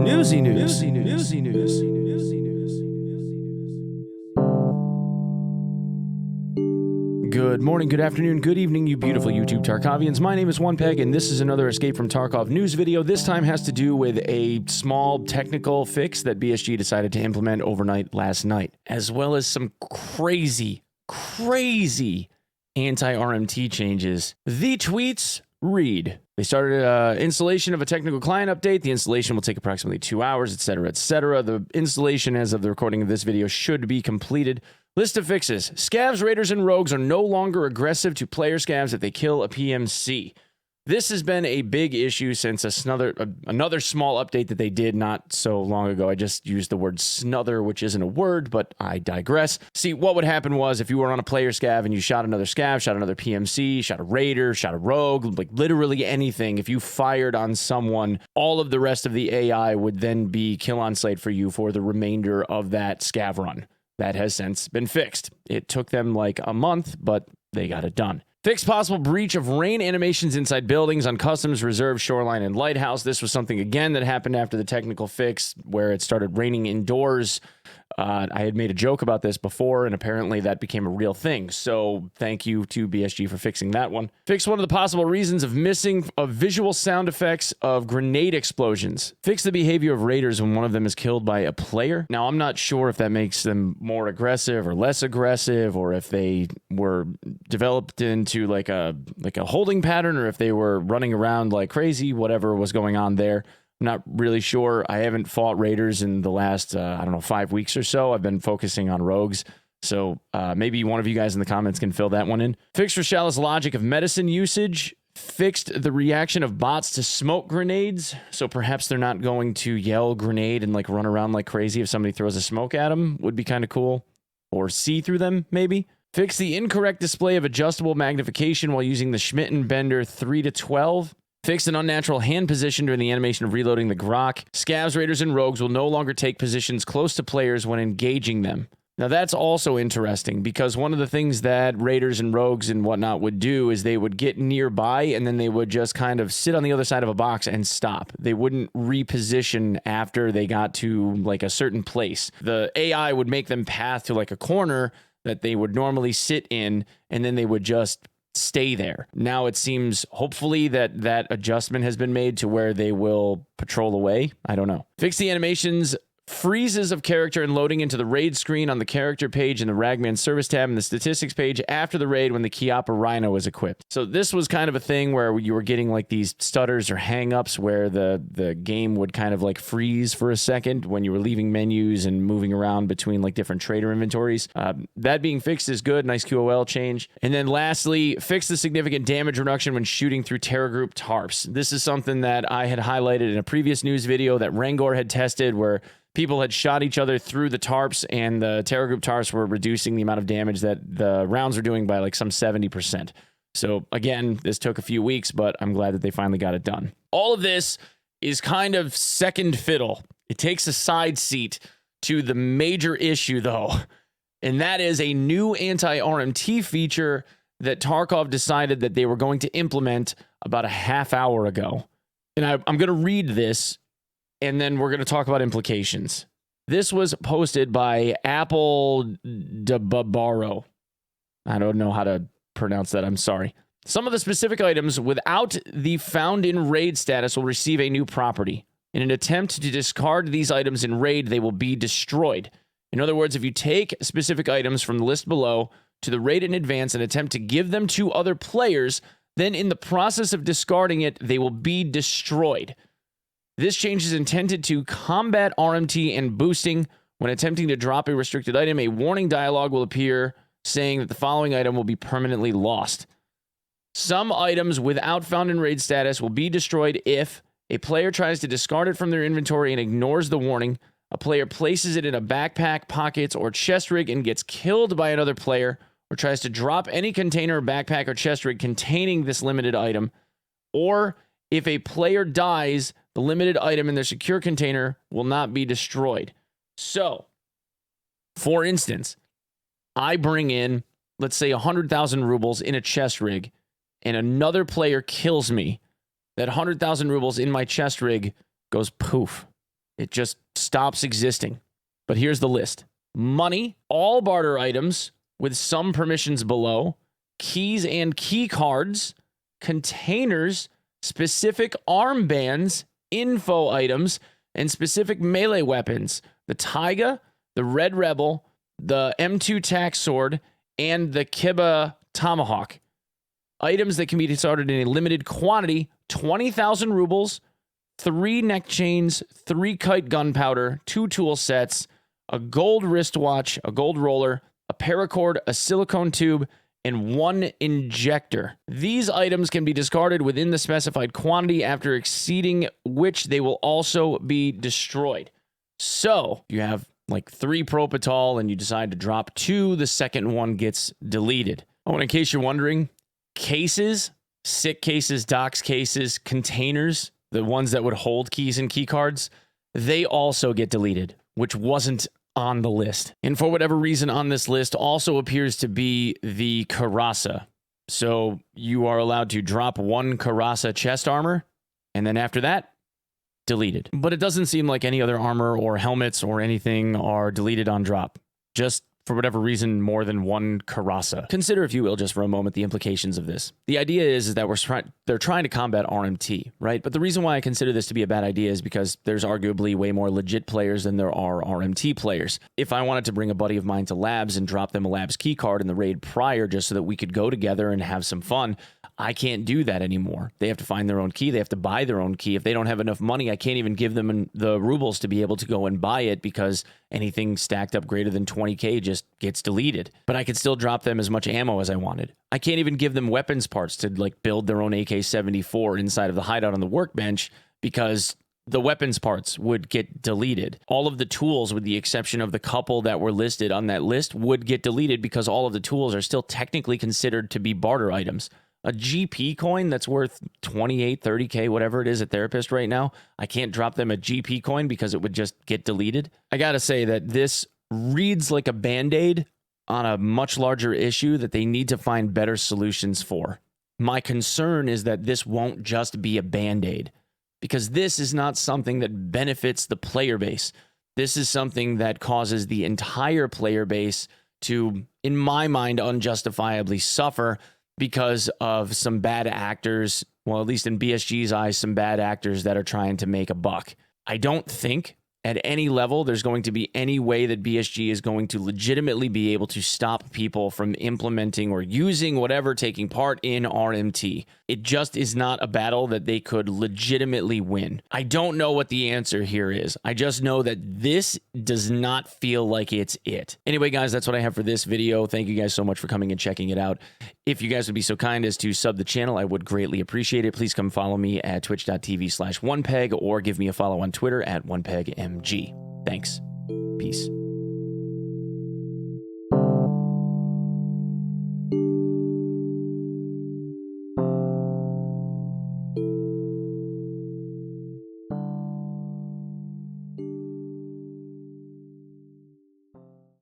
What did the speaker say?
Newsy news. Newsy news. Good morning, good afternoon, good evening, you beautiful YouTube Tarkovians. My name is Onepeg, and this is another Escape from Tarkov news video. This time has to do with a small technical fix that BSG decided to implement overnight last night, as well as some crazy anti-RMT changes. The tweets read: they started installation of a technical client update. The installation will take approximately 2 hours, etc., etc. The installation, as of the recording of this video, should be completed. List of fixes. Scavs, raiders, and rogues are no longer aggressive to player scavs if they kill a PMC. This has been a big issue since another small update that they did not so long ago. I just used the word snother, which isn't a word, but I digress. See, what would happen was if you were on a player scav and you shot another scav, shot another PMC, shot a raider, shot a rogue, like literally anything, if you fired on someone, all of the rest of the AI would then be kill on slate for you for the remainder of that scav run. That has since been fixed. It took them like a month, but they got it done. Fixed possible breach of rain animations inside buildings on customs, reserve, shoreline, and lighthouse. This was something, again, that happened after the technical fix where it started raining indoors. I had made a joke about this before, and apparently that became a real thing. So thank you to BSG for fixing that one. Fix one of the possible reasons of missing of visual sound effects of grenade explosions. Fix the behavior of raiders when one of them is killed by a player. Now, I'm not sure if that makes them more aggressive or less aggressive, or if they were developed into like a holding pattern, or if they were running around like crazy, whatever was going on there. I'm not really sure. I haven't fought raiders in the last, 5 weeks or so. I've been focusing on rogues. So maybe one of you guys in the comments can fill that one in. Fixed Rochelle's logic of medicine usage. Fixed the reaction of bots to smoke grenades. So perhaps they're not going to yell grenade and like run around like crazy if somebody throws a smoke at them. Would be kind of cool. Or see through them, maybe. Fix the incorrect display of adjustable magnification while using the Schmidt and Bender 3-12. Fixed an unnatural hand position during the animation of reloading the Grok. Scavs, raiders, and rogues will no longer take positions close to players when engaging them. Now that's also interesting because one of the things that raiders and rogues and whatnot would do is they would get nearby and then they would just kind of sit on the other side of a box and stop. They wouldn't reposition after they got to like a certain place. The AI would make them path to like a corner that they would normally sit in, and then they would just stay there. Now it seems hopefully that adjustment has been made to where they will patrol away. I don't know. Fix the animations, freezes of character and loading into the raid screen on the character page in the Ragman service tab and the statistics page after the raid when the Chiappa Rhino is equipped. So this was kind of a thing where you were getting like these stutters or hang-ups where the game would kind of like freeze for a second when you were leaving menus and moving around between like different trader inventories. That being fixed is good. Nice QOL change. And then lastly, fix the significant damage reduction when shooting through Terra Group tarps. This is something that I had highlighted in a previous news video that Rangor had tested where people had shot each other through the tarps, and the Terra Group tarps were reducing the amount of damage that the rounds were doing by like some 70%. So again, this took a few weeks, but I'm glad that they finally got it done. All of this is kind of second fiddle. It takes a side seat to the major issue, though, and that is a new anti-RMT feature that Tarkov decided that they were going to implement about a half hour ago. And I'm going to read this, and then we're going to talk about implications. This was posted by Apple DeBarbaro. I don't know how to pronounce that. I'm sorry. Some of the specific items without the found in raid status will receive a new property. In an attempt to discard these items in raid, they will be destroyed. In other words, if you take specific items from the list below to the raid in advance and attempt to give them to other players, then in the process of discarding it, they will be destroyed. This change is intended to combat RMT and boosting. When attempting to drop a restricted item, a warning dialog will appear saying that the following item will be permanently lost. Some items without found in raid status will be destroyed if a player tries to discard it from their inventory and ignores the warning, a player places it in a backpack, pockets, or chest rig and gets killed by another player, or tries to drop any container, backpack, or chest rig containing this limited item, or if a player dies, the limited item in their secure container will not be destroyed. So, for instance, I bring in, let's say, 100,000 rubles in a chest rig, and another player kills me. That 100,000 rubles in my chest rig goes poof. It just stops existing. But here's the list. Money, all barter items with some permissions below, keys and key cards, containers, specific armbands, info items, and specific melee weapons. The Taiga, the Red Rebel, the M2 tack sword, and the Kiba tomahawk. Items that can be started in a limited quantity, 20,000 rubles, 3 neck chains, 3 kite gunpowder, 2 tool sets, a gold wristwatch, a gold roller, a paracord, a silicone tube, and 1 injector. These items can be discarded within the specified quantity, after exceeding which they will also be destroyed. So you have like 3 propitol and you decide to drop 2, the second one gets deleted. Oh, and in case you're wondering, cases, sick cases, docs cases, containers, the ones that would hold keys and key cards, they also get deleted, which wasn't on the list. And for whatever reason on this list also appears to be the Karasa. So you are allowed to drop 1 Karasa chest armor, and then after that, deleted. But it doesn't seem like any other armor or helmets or anything are deleted on drop. Just for whatever reason, more than 1 Karasa. Consider, if you will, just for a moment, the implications of this. The idea is that they're trying to combat RMT, right? But the reason why I consider this to be a bad idea is because there's arguably way more legit players than there are RMT players. If I wanted to bring a buddy of mine to labs and drop them a labs key card in the raid prior just so that we could go together and have some fun, I can't do that anymore. They have to find their own key. They have to buy their own key. If they don't have enough money, I can't even give them the rubles to be able to go and buy it, because anything stacked up greater than 20k just gets deleted. But I could still drop them as much ammo as I wanted. I can't even give them weapons parts to like build their own AK-74 inside of the hideout on the workbench, because the weapons parts would get deleted. All of the tools, with the exception of the couple that were listed on that list, would get deleted because all of the tools are still technically considered to be barter items. A GP coin that's worth 28, 30k, whatever it is at Therapist right now, I can't drop them a GP coin because it would just get deleted. I gotta say that this reads like a band-aid on a much larger issue that they need to find better solutions for. My concern is that this won't just be a band-aid, because this is not something that benefits the player base. This is something that causes the entire player base to, in my mind, unjustifiably suffer because of some bad actors, well, at least in BSG's eyes, some bad actors that are trying to make a buck. I don't think at any level there's going to be any way that BSG is going to legitimately be able to stop people from implementing or using whatever, taking part in RMT. It just is not a battle that they could legitimately win. I don't know what the answer here is. I just know that this does not feel like it's it. Anyway, guys, that's what I have for this video. Thank you guys so much for coming and checking it out. If you guys would be so kind as to sub the channel, I would greatly appreciate it. Please come follow me at twitch.tv/Onepeg, or give me a follow on Twitter at OnePegMG. Thanks. Peace.